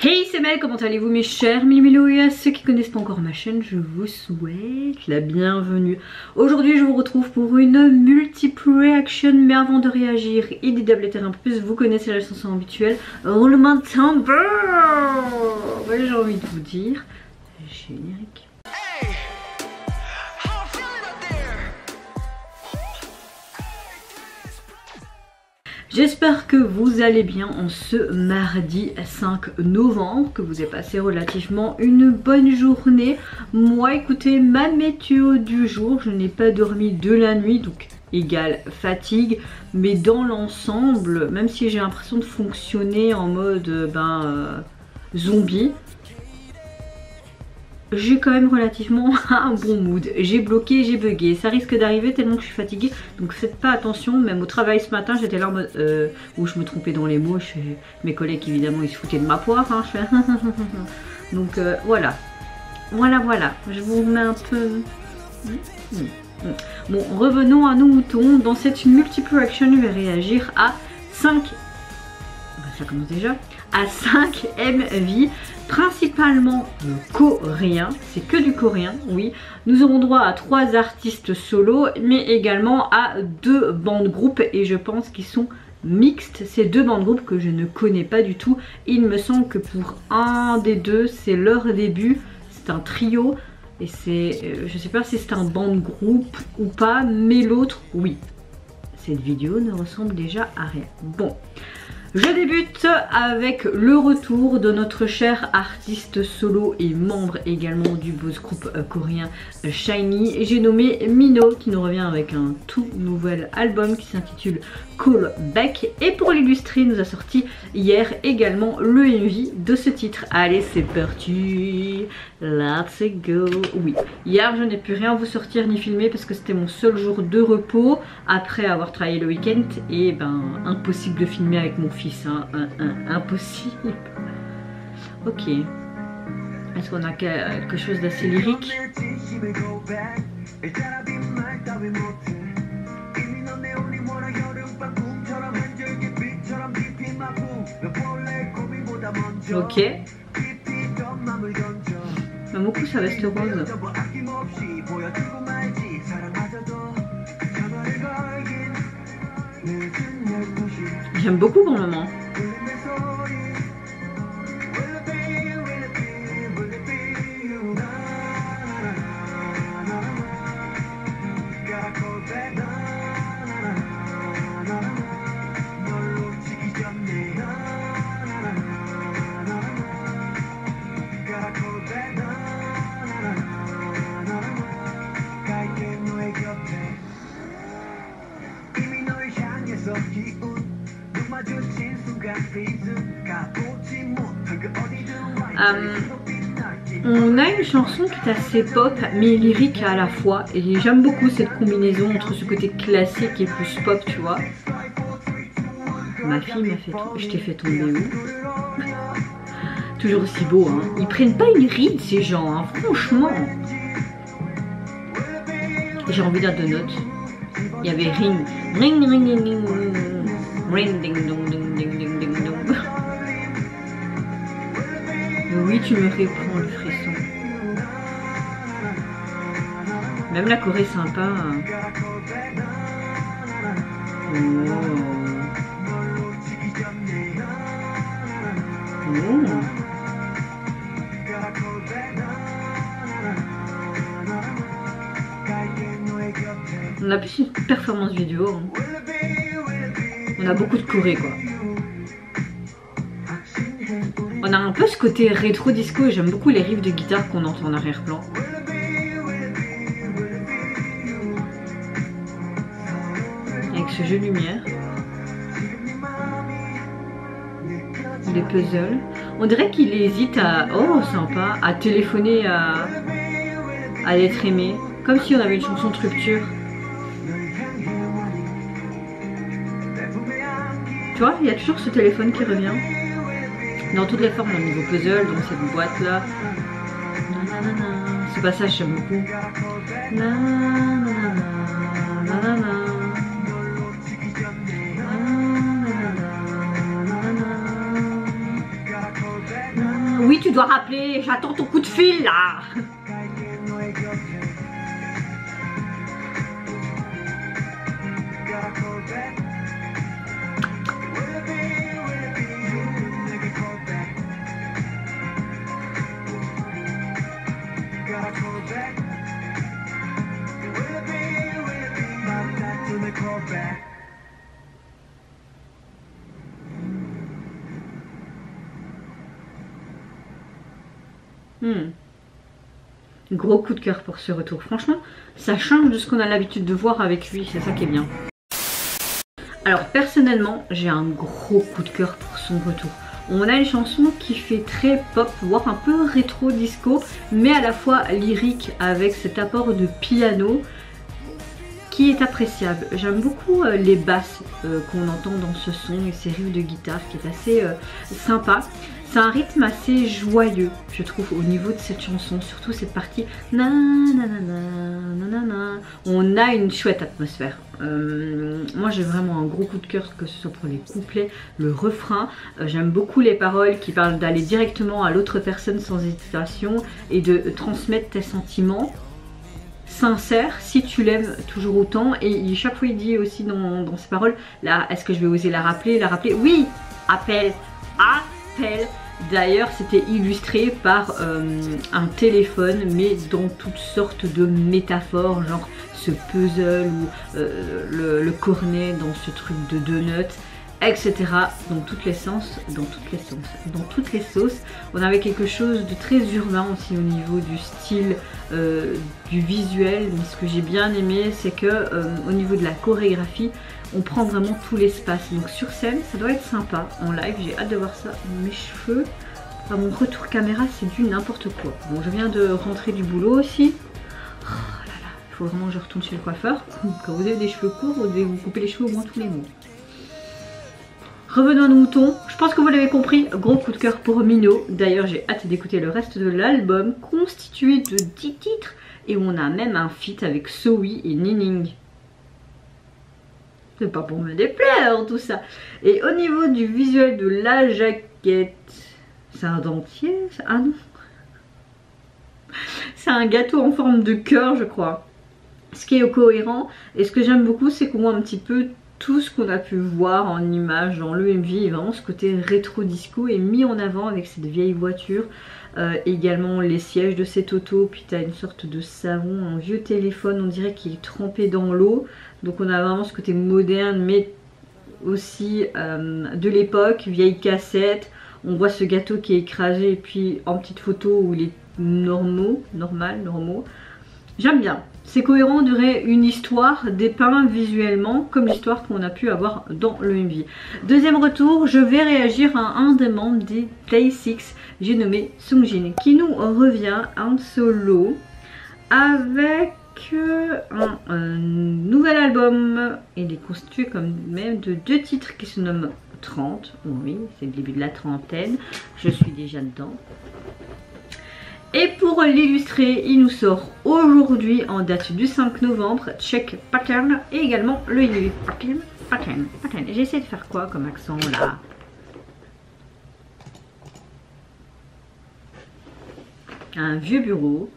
Hey, c'est Mel, comment allez-vous mes chers Milo, et à ceux qui connaissent pas encore ma chaîne, je vous souhaite la bienvenue. Aujourd'hui je vous retrouve pour une multiple reaction, mais avant de réagir et d'idabletter un peu plus, vous connaissez la chanson habituelle, roulement de tambour. Ouais, j'ai envie de vous dire, générique. J'espère que vous allez bien en ce mardi 5 novembre, que vous avez passé relativement une bonne journée. Moi écoutez, ma météo du jour, je n'ai pas dormi de la nuit, donc égale fatigue. Mais dans l'ensemble, même si j'ai l'impression de fonctionner en mode zombie, j'ai quand même relativement un bon mood. J'ai bloqué, j'ai bugué. Ça risque d'arriver tellement que je suis fatiguée. Donc faites pas attention. Même au travail ce matin, j'étais là en mode où je me trompais dans les mots. Mes collègues évidemment ils se foutaient de ma poire. Hein. Je fais donc voilà. Voilà. Je vous remets un peu. Bon, revenons à nos moutons. Dans cette multiple action, je vais réagir à 5. Ça commence déjà. À 5 MV. Principalement coréen, c'est que du coréen, oui. Nous aurons droit à 3 artistes solos, mais également à 2 bandes groupes, et je pense qu'ils sont mixtes, ces 2 bandes groupes que je ne connais pas du tout. Il me semble que pour un des deux, c'est leur début, c'est un trio, et c'est, je sais pas si c'est un bande groupe ou pas, mais l'autre, oui. Cette vidéo ne ressemble déjà à rien. Bon. Je débute avec le retour de notre cher artiste solo et membre également du boss groupe coréen SHINee. J'ai nommé Mino qui nous revient avec un tout nouvel album qui s'intitule Call Back. Et pour l'illustrer, nous a sorti hier également le MV de ce titre. Allez, c'est parti, let's go. Oui, hier je n'ai pu rien vous sortir ni filmer parce que c'était mon seul jour de repos après avoir travaillé le week-end. Et ben, impossible de filmer avec mon fils. Impossible. Ok. Est-ce qu'on a quelque chose d'assez lyrique? Ok. Mon coup ça reste rose. J'aime beaucoup pour le moment. On a une chanson qui est assez pop mais lyrique à la fois, et j'aime beaucoup cette combinaison entre ce côté classique et plus pop, tu vois. Ma fille m'a fait tout. Je t'ai fait tomber où? Toujours aussi beau, hein. Ils prennent pas une ride ces gens, hein, franchement. J'ai envie d'un donut. Il y avait ring ding dong ding ding ding ding dong. Oui, tu me réponds le frisson. Même la Corée sympa. Hein. Oh. Oh. On a plus une performance vidéo. Hein. On a beaucoup de Corée quoi. On a un peu ce côté rétro disco et j'aime beaucoup les riffs de guitare qu'on entend en arrière-plan. Avec ce jeu de lumière. Les puzzles. On dirait qu'il hésite à... Oh sympa. À téléphoner à l'être aimé. Comme si on avait une chanson de rupture. Tu vois, il y a toujours ce téléphone qui revient. Dans toutes les formes, au niveau puzzle, dans cette boîte là. Ce passage j'aime beaucoup. Oui, tu dois rappeler, j'attends ton coup de fil là. Gros coup de cœur pour ce retour. Franchement, ça change de ce qu'on a l'habitude de voir avec lui. C'est ça qui est bien. Alors personnellement, j'ai un gros coup de cœur pour son retour. On a une chanson qui fait très pop, voire un peu rétro disco, mais à la fois lyrique avec cet apport de piano qui est appréciable. J'aime beaucoup les basses qu'on entend dans ce son et ces riffs de guitare qui est assez sympa. C'est un rythme assez joyeux, je trouve, au niveau de cette chanson, surtout cette partie na na na na na na. On a une chouette atmosphère. Moi j'ai vraiment un gros coup de cœur, que ce soit pour les couplets, le refrain. J'aime beaucoup les paroles qui parlent d'aller directement à l'autre personne sans hésitation et de transmettre tes sentiments sincères si tu l'aimes toujours autant. Et chaque fois il dit aussi dans ses paroles, là, est-ce que je vais oser la rappeler? Oui, appelle. D'ailleurs, c'était illustré par un téléphone, mais dans toutes sortes de métaphores, genre ce puzzle ou le cornet dans ce truc de donuts, etc. Dans toutes les sens, dans toutes les sauces. On avait quelque chose de très urbain aussi au niveau du style, du visuel. Mais ce que j'ai bien aimé, c'est que au niveau de la chorégraphie, on prend vraiment tout l'espace. Donc sur scène, ça doit être sympa. En live, j'ai hâte de voir ça. Mes cheveux, à mon retour caméra, c'est du n'importe quoi. Bon, je viens de rentrer du boulot aussi. Oh là là, il faut vraiment que je retourne chez le coiffeur. Quand vous avez des cheveux courts, vous devez vous couper les cheveux au moins tous les mois. Revenons à nos moutons. Je pense que vous l'avez compris, gros coup de cœur pour Mino. D'ailleurs, j'ai hâte d'écouter le reste de l'album, constitué de 10 titres. Et on a même un feat avec Zoe et Nining. C'est pas pour me déplaire tout ça. Et au niveau du visuel de la jaquette, c'est un dentier? Ah non, c'est un gâteau en forme de cœur, je crois. Ce qui est cohérent. Et ce que j'aime beaucoup, c'est qu'on voit un petit peu tout ce qu'on a pu voir en images dans l'EMV. Et vraiment ce côté rétro disco est mis en avant avec cette vieille voiture. Également les sièges de cette auto. Puis tu as une sorte de savon, un vieux téléphone, on dirait qu'il est trempé dans l'eau. Donc on a vraiment ce côté moderne, mais aussi de l'époque, vieille cassette. On voit ce gâteau qui est écrasé et puis en petite photo où il est normaux. J'aime bien. C'est cohérent, on dirait une histoire dépeinte visuellement comme l'histoire qu'on a pu avoir dans le MV. Deuxième retour, je vais réagir à un des membres des Play 6, j'ai nommé Sungjin, qui nous revient en solo avec un nouvel album. Il est constitué quand même de 2 titres qui se nomment 30. Oui, c'est le début de la trentaine, je suis déjà dedans. Et pour l'illustrer, il nous sort aujourd'hui en date du 5 novembre, Check Pattern et également le Illu. Pattern. J'essaie de faire quoi comme accent là? Un vieux bureau.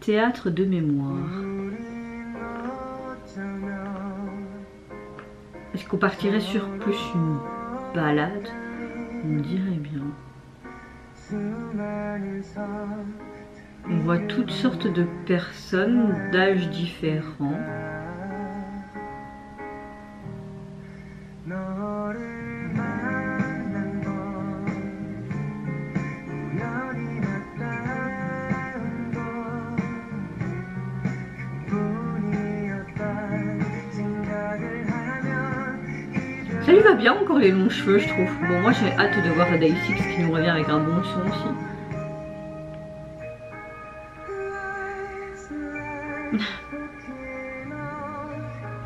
Théâtre de mémoire. Est-ce qu'on partirait sur plus une balade? On dirait bien. On voit toutes sortes de personnes d'âges différents. Ça lui va bien encore les longs cheveux, je trouve. Bon, moi j'ai hâte de voir Day 6 qui nous revient avec un bon son aussi.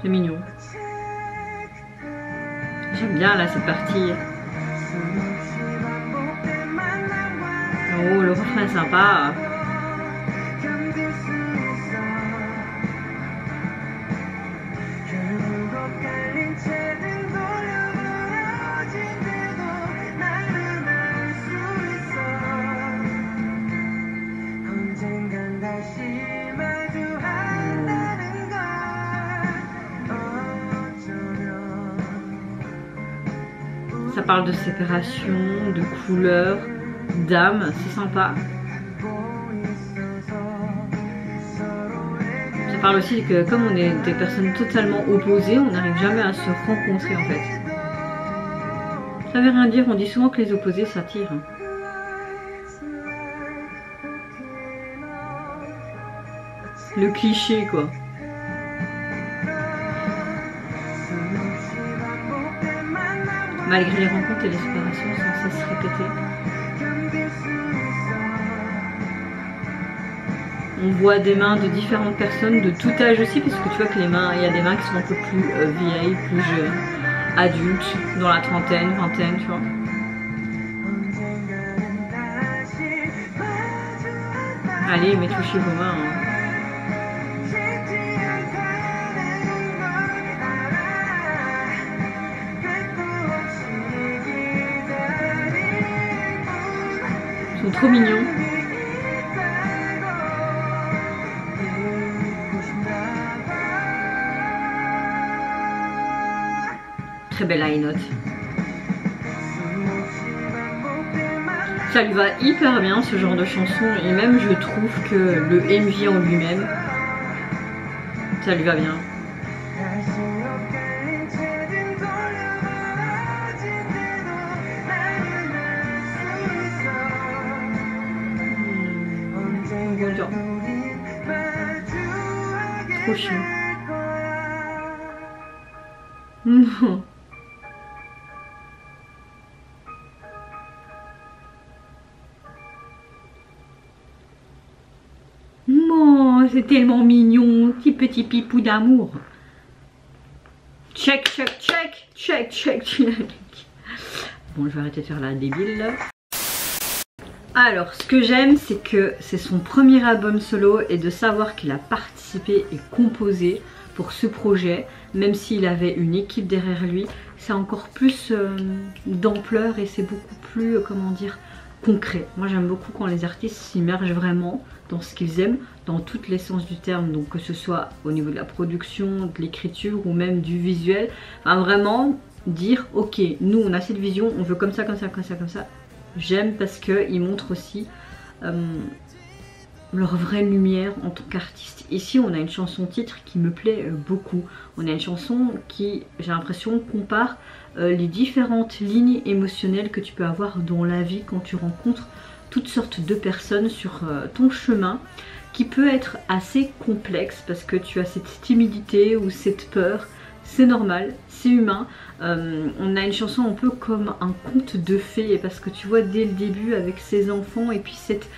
C'est mignon. J'aime bien là cette partie. Oh, le refrain est sympa. parle de séparation, de couleur, d'âme, c'est sympa. Ça parle aussi que comme on est des personnes totalement opposées, on n'arrive jamais à se rencontrer en fait. Ça veut rien dire, on dit souvent que les opposés s'attirent. Le cliché quoi. Malgré les rencontres et les séparations sans cesse répétées. On voit des mains de différentes personnes, de tout âge aussi, parce que tu vois que les mains, il y a des mains qui sont un peu plus vieilles, plus jeunes, adultes, dans la trentaine, vingtaine, tu vois. Allez, mais touchez vos mains. Hein. Ils sont trop mignons. Très belle high note. Ça lui va hyper bien ce genre de chanson et même je trouve que le MV en lui-même, ça lui va bien. Trop chou. Oh, c'est tellement mignon, petit pipou d'amour. Check, check, check, check, check, check. Bon, je vais arrêter de faire la débile là. Alors, ce que j'aime, c'est que c'est son premier album solo et de savoir qu'il a participé et composé pour ce projet, même s'il avait une équipe derrière lui, c'est encore plus d'ampleur et c'est beaucoup plus, comment dire, concret. Moi j'aime beaucoup quand les artistes s'immergent vraiment dans ce qu'ils aiment, dans toute l'essence du terme, donc que ce soit au niveau de la production, de l'écriture ou même du visuel, enfin, vraiment dire ok, nous on a cette vision, on veut comme ça, comme ça, comme ça, comme ça. J'aime parce qu'ils montrent aussi leur vraie lumière en tant qu'artiste. Ici on a une chanson titre qui me plaît beaucoup. On a une chanson qui, j'ai l'impression, compare les différentes lignes émotionnelles que tu peux avoir dans la vie quand tu rencontres toutes sortes de personnes sur ton chemin, qui peut être assez complexe parce que tu as cette timidité ou cette peur. C'est normal, c'est humain. On a une chanson un peu comme un conte de fées parce que tu vois dès le début avec ses enfants et puis cet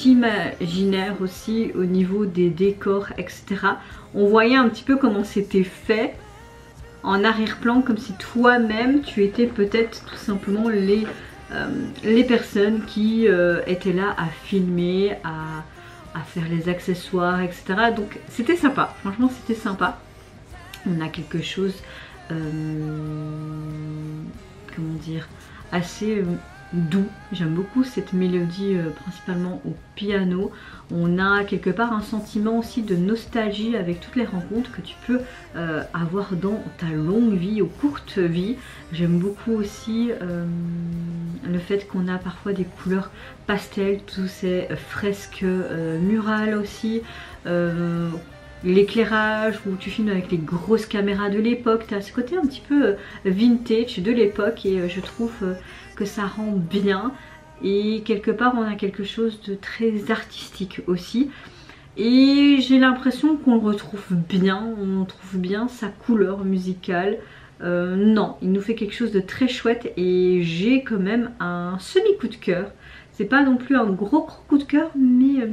imaginaire aussi au niveau des décors, etc. On voyait un petit peu comment c'était fait en arrière-plan, comme si toi-même tu étais peut-être tout simplement les personnes qui étaient là à filmer, à faire les accessoires, etc. Donc c'était sympa, franchement c'était sympa. On a quelque chose, comment dire, assez doux. J'aime beaucoup cette mélodie principalement au piano. On a quelque part un sentiment aussi de nostalgie avec toutes les rencontres que tu peux avoir dans ta longue vie ou courte vie. J'aime beaucoup aussi le fait qu'on a parfois des couleurs pastel, tous ces fresques murales aussi. L'éclairage où tu filmes avec les grosses caméras de l'époque, tu as ce côté un petit peu vintage de l'époque et je trouve que ça rend bien et quelque part on a quelque chose de très artistique aussi et j'ai l'impression qu'on le retrouve bien, on trouve bien sa couleur musicale. Non, il nous fait quelque chose de très chouette et j'ai quand même un semi coup de cœur. C'est pas non plus un gros coup de cœur mais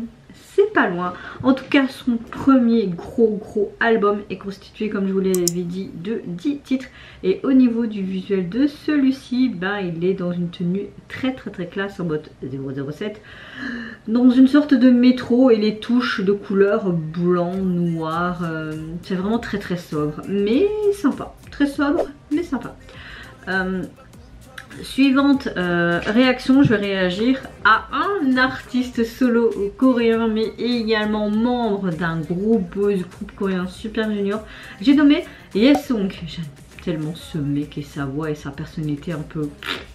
c'est pas loin. En tout cas son premier gros album est constitué, comme je vous l'avais dit, de 10 titres et au niveau du visuel de celui-ci, ben, il est dans une tenue très classe en mode 007, dans une sorte de métro et les touches de couleur blanc, noir, c'est vraiment très sobre mais sympa, très sobre mais sympa. Suivante réaction, je vais réagir à un artiste solo coréen mais également membre d'un groupe boys groupe coréen Super Junior. J'ai nommé Yesung. tellement ce mec et sa voix et sa personnalité un peu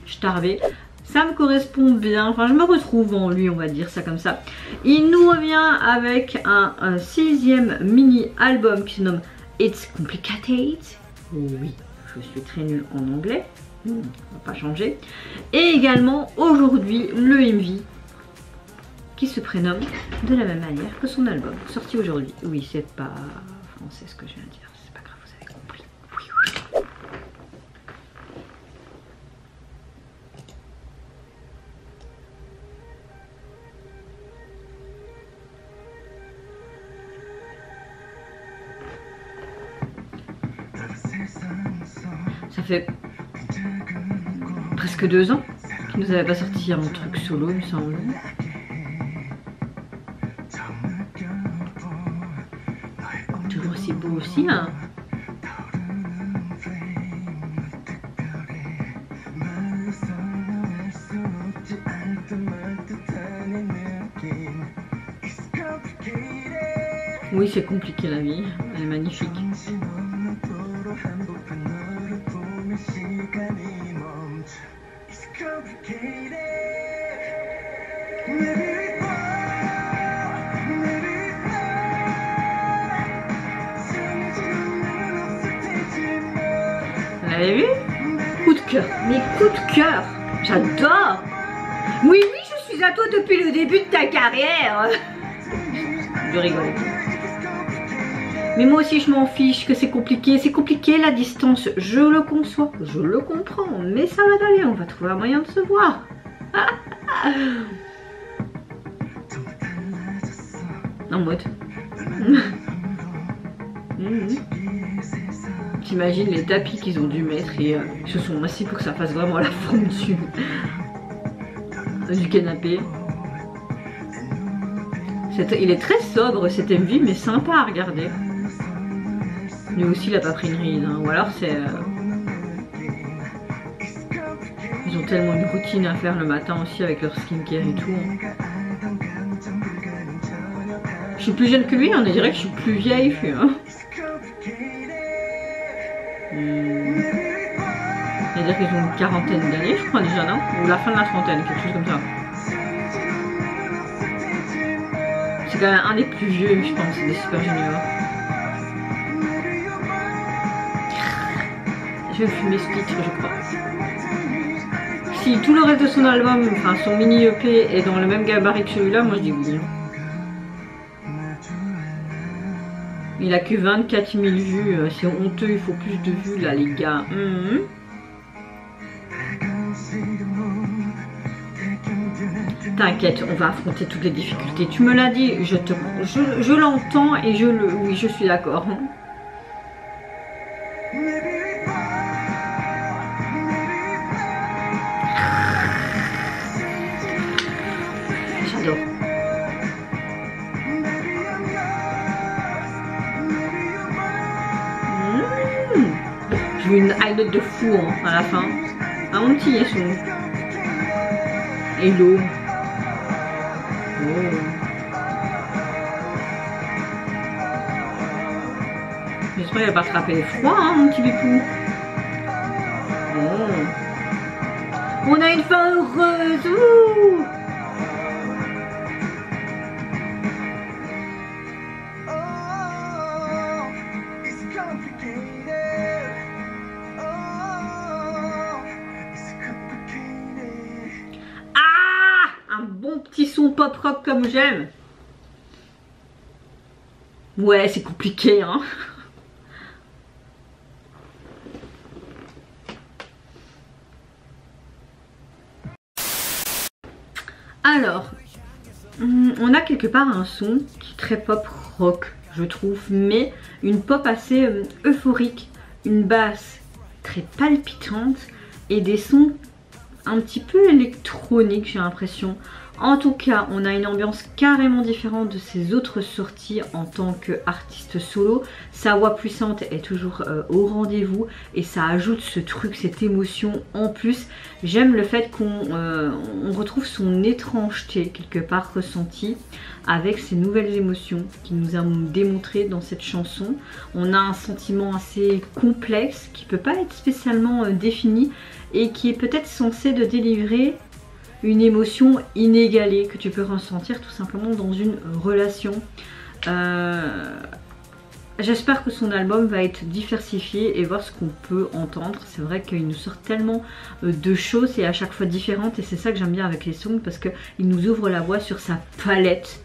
starbée. Ça me correspond bien, enfin je me retrouve en lui, on va dire ça comme ça. Il nous revient avec un 6e mini-album qui se nomme It's Complicated. Oui, je suis très nulle en anglais, on va pas changer. Et également aujourd'hui le MV qui se prénomme de la même manière que son album, sorti aujourd'hui. Oui, c'est pas français ce que je viens de dire, c'est pas grave, vous avez compris. Oui, oui. Ça fait presque 2 ans qu'il nous avait pas sorti un truc solo, il me semble. Toujours aussi beau aussi, hein. Oui, c'est compliqué la vie, elle est magnifique. Vous l'avez vu? Coup de cœur, mais coup de cœur, j'adore. Oui, oui, je suis à toi depuis le début de ta carrière. Je rigole. Mais moi aussi je m'en fiche que c'est compliqué la distance, je le conçois, je le comprends, mais ça va aller, on va trouver un moyen de se voir. En mode. T'imagines les tapis qu'ils ont dû mettre et ils se sont assis pour que ça fasse vraiment la forme du canapé. Il est très sobre cet MV mais sympa à regarder. Lui aussi il a pas pris une ride, hein. Ou alors c'est... Ils ont tellement une routine à faire le matin aussi avec leur skincare et tout. Hein. Je suis plus jeune que lui, on dirait que je suis plus vieille. Hein. C'est-à-dire qu'ils ont une quarantaine d'années je crois déjà, non? Ou la fin de la trentaine, quelque chose comme ça. C'est quand même un des plus vieux je pense, des Super Junior. Je vais fumer ce titre je crois. Si tout le reste de son album, enfin son mini EP est dans le même gabarit que celui-là, moi je dis oui. Il a que 24 000 vues, c'est honteux, il faut plus de vues là les gars. T'inquiète, on va affronter toutes les difficultés. Tu me l'as dit, je l'entends et oui, je suis d'accord. J'adore. J'ai eu une high note de fou hein, à la fin. Ah mon petit Yasson. Hello. Oh. J'espère qu'il va pas attraper froid hein, mon petit bipou. Oh. On a une fin heureuse. Ouh. Petit son pop rock comme j'aime. Ouais, c'est compliqué, hein. Alors, on a quelque part un son qui est très pop rock, je trouve, mais une pop assez euphorique, une basse très palpitante et des sons un petit peu électroniques, j'ai l'impression. En tout cas, on a une ambiance carrément différente de ses autres sorties en tant qu'artiste solo. Sa voix puissante est toujours au rendez-vous et ça ajoute ce truc, cette émotion en plus. J'aime le fait qu'on retrouve son étrangeté quelque part ressentie avec ces nouvelles émotions qu'il nous a démontrées dans cette chanson. On a un sentiment assez complexe qui ne peut pas être spécialement défini et qui est peut-être censé de délivrer une émotion inégalée que tu peux ressentir tout simplement dans une relation. J'espère que son album va être diversifié et voir ce qu'on peut entendre. C'est vrai qu'il nous sort tellement de choses et à chaque fois différentes, et c'est ça que j'aime bien avec les songs, parce qu'il nous ouvre la voie sur sa palette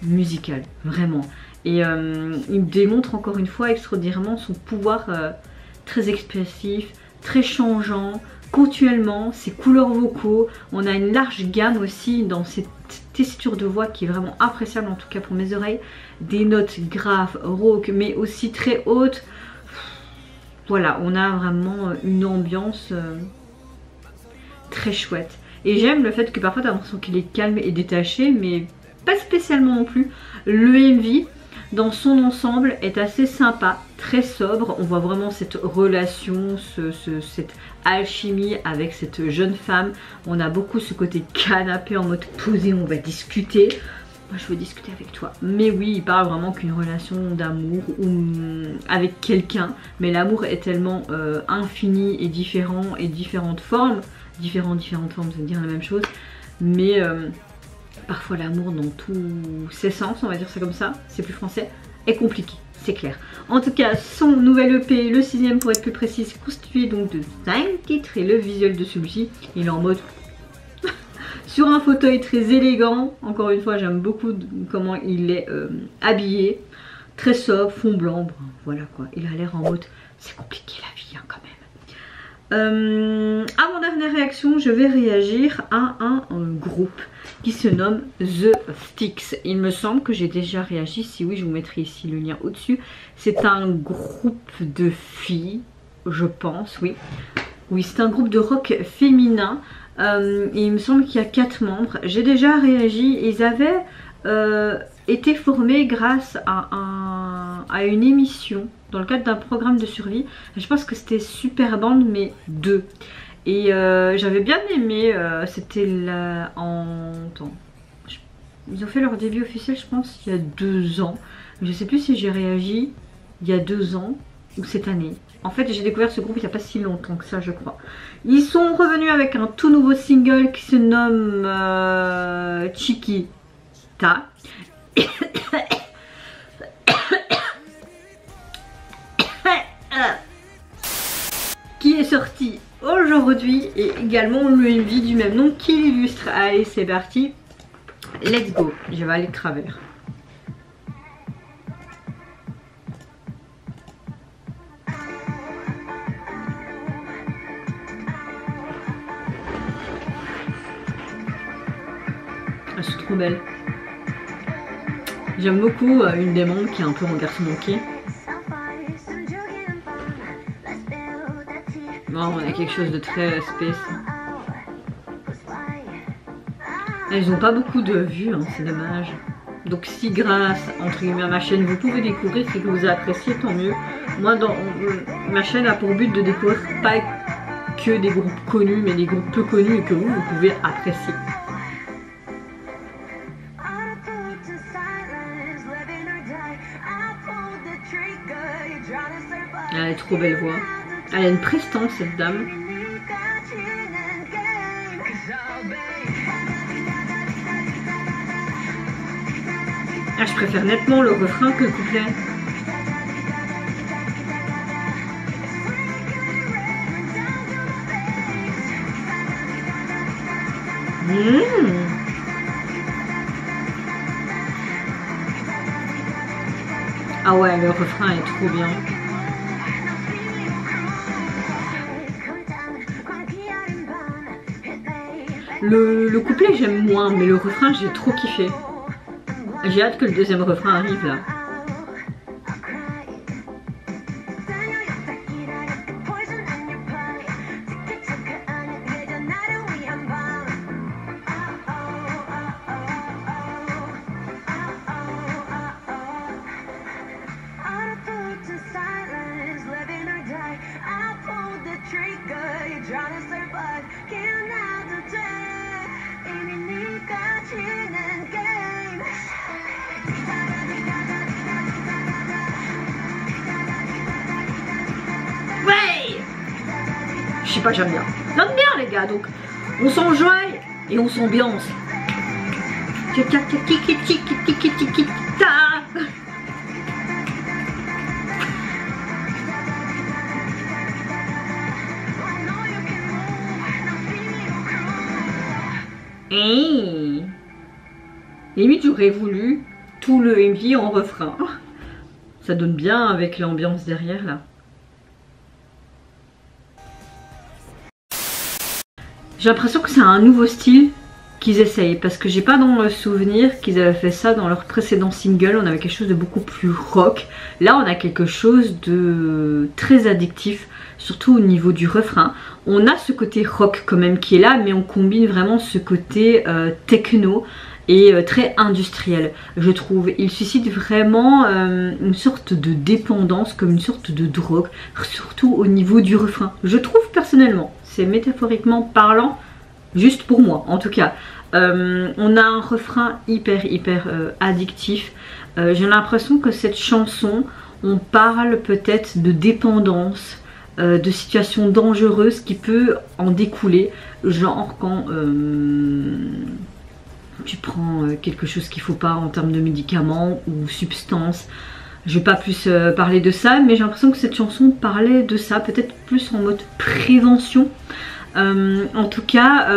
musicale, vraiment. Et il démontre encore une fois extraordinairement son pouvoir très expressif, très changeant, continuellement, ses couleurs vocaux. On a une large gamme aussi dans cette tessiture de voix qui est vraiment appréciable, en tout cas pour mes oreilles. Des notes graves, rauques, mais aussi très hautes. Voilà, on a vraiment une ambiance très chouette. Et j'aime le fait que parfois tu as l'impression qu'il est calme et détaché, mais pas spécialement non plus. Le MV dans son ensemble est assez sympa, très sobre. On voit vraiment cette relation, cette alchimie avec cette jeune femme. On a beaucoup ce côté canapé en mode posé, on va discuter. Moi je veux discuter avec toi. Mais oui, il parle vraiment qu'une relation d'amour ou avec quelqu'un. Mais l'amour est tellement infini et différent et différentes formes. Différentes formes, ça veut dire la même chose. Mais parfois l'amour dans tous ses sens, on va dire ça comme ça, c'est plus français, est compliqué, c'est clair. En tout cas, son nouvel EP, le 6ème pour être plus précise, constitué donc de 5 titres, et le visuel de celui-ci, il est en mode sur un fauteuil très élégant. Encore une fois, j'aime beaucoup comment il est habillé, très sobre, fond blanc, voilà quoi, il a l'air en mode c'est compliqué la vie hein, quand même. À mon dernière réaction, je vais réagir à un groupe qui se nomme The Sticks. Il me semble que j'ai déjà réagi, si oui je vous mettrai ici le lien au-dessus. C'est un groupe de filles, je pense, oui. Oui, c'est un groupe de rock féminin. Et il me semble qu'il y a 4 membres. J'ai déjà réagi, ils avaient été formés grâce à une émission dans le cadre d'un programme de survie. Je pense que c'était Super Band mais 2. Et j'avais bien aimé, c'était là en... Attends, ils ont fait leur début officiel je pense il y a 2 ans. Je sais plus si j'ai réagi il y a 2 ans ou cette année. En fait j'ai découvert ce groupe il n'y a pas si longtemps que ça je crois. Ils sont revenus avec un tout nouveau single qui se nomme Chiquita. Qui est sorti aujourd'hui, et également le MV du même nom qui l'illustre. Allez c'est parti, let's go. Je vais aller de travers. Elles sont trop belles. J'aime beaucoup une des membres qui est un peu en garçon manqué. Non, on a quelque chose de très space. Elles n'ont pas beaucoup de vues, hein, c'est dommage. Donc si grâce, entre guillemets, à ma chaîne, vous pouvez découvrir, c'est que vous appréciez, tant mieux. Moi, ma chaîne a pour but de découvrir pas que des groupes connus, mais des groupes peu connus et que vous pouvez apprécier. Elle a une trop belle voix. Elle a une prestance cette dame. Ah, je préfère nettement le refrain que le couplet. Ah ouais, le refrain est trop bien. Le couplet j'aime moins, mais le refrain j'ai trop kiffé. J'ai hâte que le deuxième refrain arrive là. sais pas, j'aime bien. J'aime bien les gars, donc on s'enjoie et on s'ambiance. Hey. Limite j'aurais voulu tout le MV en refrain. Ça donne bien avec l'ambiance derrière là. J'ai l'impression que c'est un nouveau style qu'ils essayent parce que j'ai pas dans le souvenir qu'ils avaient fait ça dans leur précédent single. On avait quelque chose de beaucoup plus rock. Là on a quelque chose de très addictif, surtout au niveau du refrain. On a ce côté rock quand même qui est là, mais on combine vraiment ce côté techno et très industriel, je trouve. Il suscite vraiment une sorte de dépendance, comme une sorte de drogue, surtout au niveau du refrain. Je trouve personnellement, c'est métaphoriquement parlant, juste pour moi en tout cas. On a un refrain hyper addictif. J'ai l'impression que cette chanson, on parle peut-être de dépendance, de situations dangereuses qui peut en découler, genre quand tu prends quelque chose qu'il faut pas en termes de médicaments ou substances. Je vais pas plus parler de ça, mais j'ai l'impression que cette chanson parlait de ça, peut-être plus en mode prévention. En tout cas,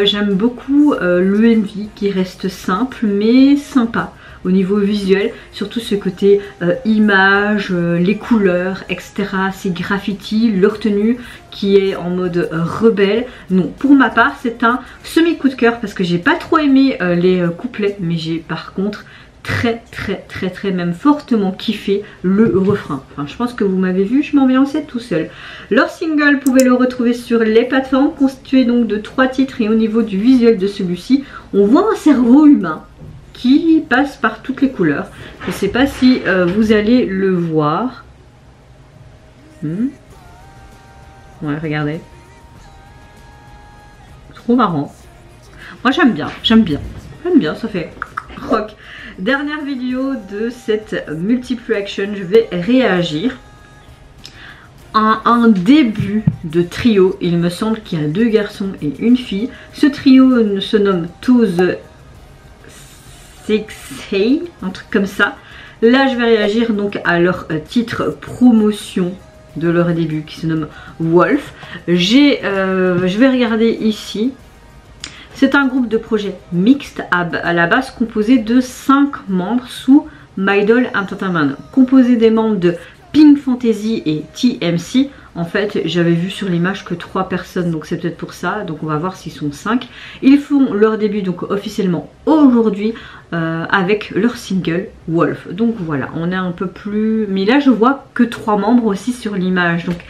j'aime beaucoup le MV qui reste simple mais sympa au niveau visuel, surtout ce côté image, les couleurs, etc. Ces graffitis, leur tenue qui est en mode rebelle. Non, pour ma part, c'est un semi coup de cœur parce que j'ai pas trop aimé les couplets, mais j'ai par contre très même fortement kiffé le refrain. Enfin, je pense que vous m'avez vu, je m'ambiançais tout seul. Leur single, vous pouvez le retrouver sur les plateformes, constitué donc de 3 titres, et au niveau du visuel de celui-ci, on voit un cerveau humain qui passe par toutes les couleurs. Je sais pas si vous allez le voir. Ouais, regardez. Trop marrant. Moi j'aime bien, ça fait rock. Dernière vidéo de cette multiple action, je vais réagir à un début de trio. Il me semble qu'il y a 2 garçons et une fille. Ce trio se nomme Toes Sexy, un truc comme ça. Là je vais réagir donc à leur titre promotion de leur début qui se nomme Wolf. Je vais regarder ici. C'est un groupe de projet mixte à la base composé de 5 membres sous My Doll Entertainment, composé des membres de Pink Fantasy et TMC. En fait, j'avais vu sur l'image que 3 personnes, donc c'est peut-être pour ça. Donc on va voir s'ils sont 5. Ils font leur début donc officiellement aujourd'hui avec leur single Wolf. Donc voilà, on est un peu plus... Mais là je vois que 3 membres aussi sur l'image. Donc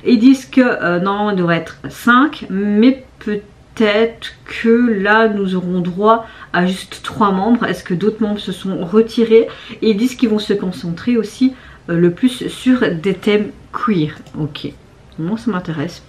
ils disent que normalement il devrait être 5, mais peut-être que là nous aurons droit à juste 3 membres. Est-ce que d'autres membres se sont retirés? Et ils disent qu'ils vont se concentrer aussi le plus sur des thèmes queer. Ok, moi ça m'intéresse.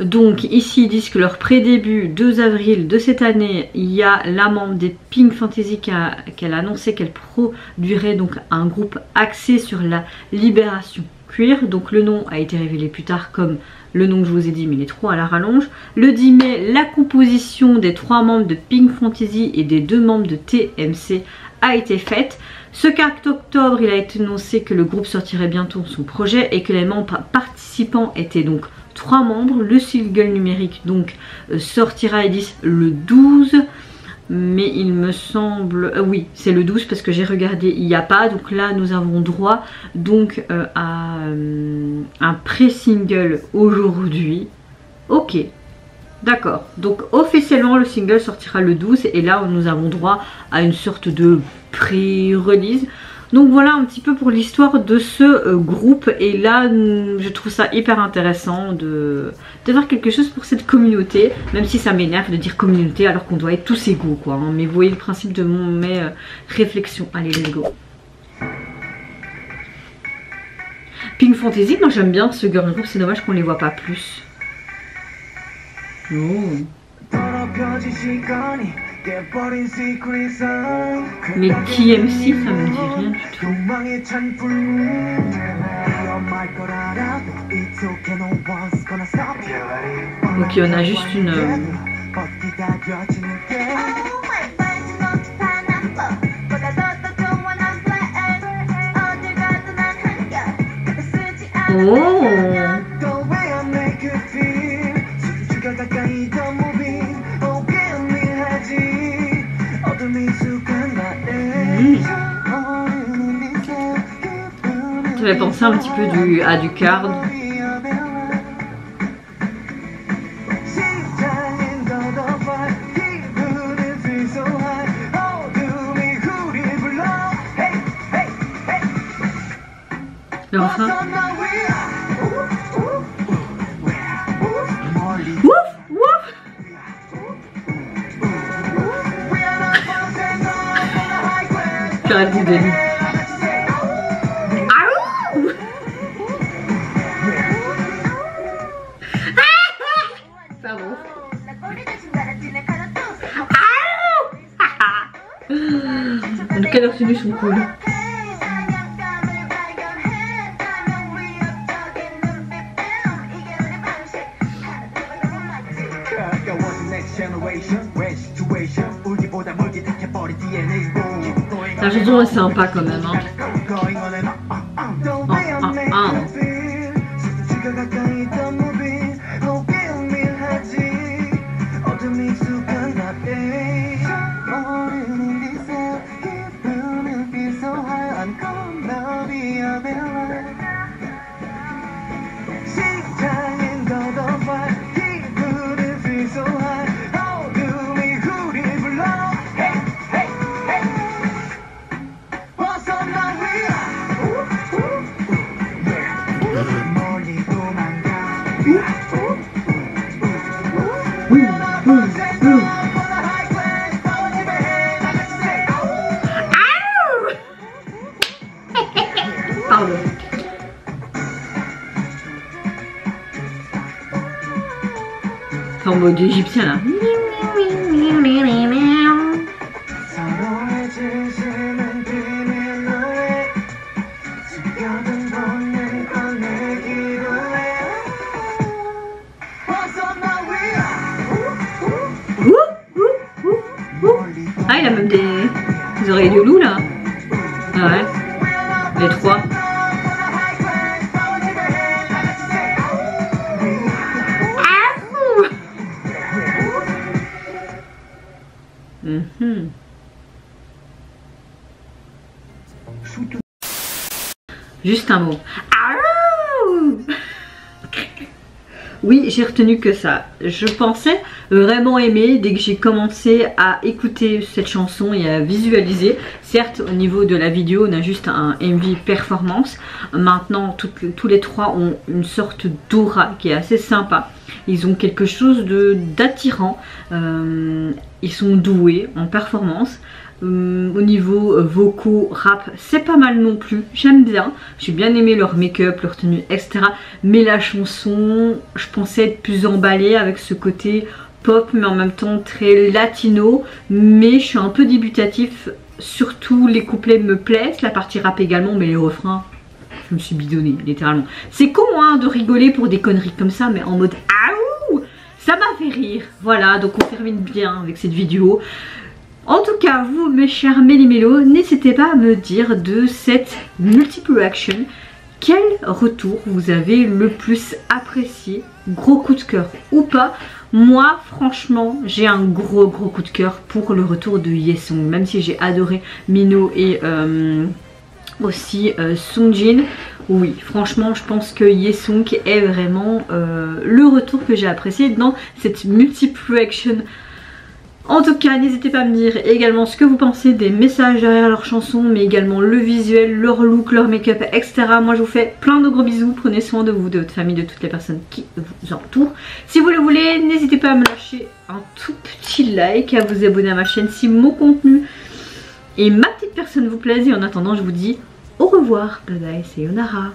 Donc ici ils disent que leur pré-début 2 avril de cette année, il y a la membre des Pink Fantasy qu'elle a annoncé qu'elle produirait donc un groupe axé sur la libération queer. Donc le nom a été révélé plus tard comme le nom que je vous ai dit, mais il est trop à la rallonge. Le 10 mai, la composition des 3 membres de Pink Fantasy et des 2 membres de TMC a été faite. Ce 4 octobre, il a été annoncé que le groupe sortirait bientôt son projet et que les membres participants étaient donc 3 membres. Le single numérique donc sortira le 12, mais il me semble... oui, c'est le 12 parce que j'ai regardé, il n'y a pas. Donc là, nous avons droit donc à un pré-single aujourd'hui. Ok. D'accord, donc officiellement le single sortira le 12 et là nous avons droit à une sorte de pré-release. Donc voilà un petit peu pour l'histoire de ce groupe, et là je trouve ça hyper intéressant de faire quelque chose pour cette communauté, même si ça m'énerve de dire communauté alors qu'on doit être tous égaux quoi, hein. Mais vous voyez le principe de mes réflexions. Allez, let's go. Pink Fantasy, moi j'aime bien ce girl group, c'est dommage qu'on les voit pas plus. Oh. Mais TMC, ça me dit rien du tout. Ok, on a juste une... Oh! Ça fait penser un petit peu à du card. Le refrain. Ouf, ouf. J'arrête de délire. Pardon. En tout cas, leurs tenues sont cool. La chanson est sympa quand même, hein. Pardon. En mode égyptien là. Ah, il a même des oreilles de loup là. Ah ouais. Les trois. Juste un mot. Oui, j'ai retenu que ça. Je pensais vraiment aimer dès que j'ai commencé à écouter cette chanson et à visualiser. Certes, au niveau de la vidéo, on a juste un MV performance. Maintenant, tous les trois ont une sorte d'aura qui est assez sympa. Ils ont quelque chose d'attirant. Ils sont doués en performance. Au niveau vocaux, rap, c'est pas mal non plus, j'aime bien, j'ai bien aimé leur make-up, leur tenue, etc. Mais la chanson, je pensais être plus emballée avec ce côté pop, mais en même temps très latino. Mais je suis un peu débutatif, surtout les couplets me plaisent, la partie rap également, mais les refrains, je me suis bidonnée, littéralement. C'est con hein, de rigoler pour des conneries comme ça, mais en mode aouh, ça m'a fait rire. Voilà, donc on termine bien avec cette vidéo. En tout cas, vous, mes chers méli-mélos, n'hésitez pas à me dire de cette multiple reaction quel retour vous avez le plus apprécié, gros coup de cœur ou pas. Moi, franchement, j'ai un gros coup de cœur pour le retour de Yesong, même si j'ai adoré Mino et aussi Sungjin. Oui, franchement, je pense que Yesong est vraiment le retour que j'ai apprécié dans cette multiple reaction. En tout cas, n'hésitez pas à me dire également ce que vous pensez des messages derrière leurs chansons, mais également le visuel, leur look, leur make-up, etc. Moi, je vous fais plein de gros bisous. Prenez soin de vous, de votre famille, de toutes les personnes qui vous entourent. Si vous le voulez, n'hésitez pas à me lâcher un tout petit like, à vous abonner à ma chaîne si mon contenu et ma petite personne vous plaisent. Et en attendant, je vous dis au revoir. Bye bye, sayonara.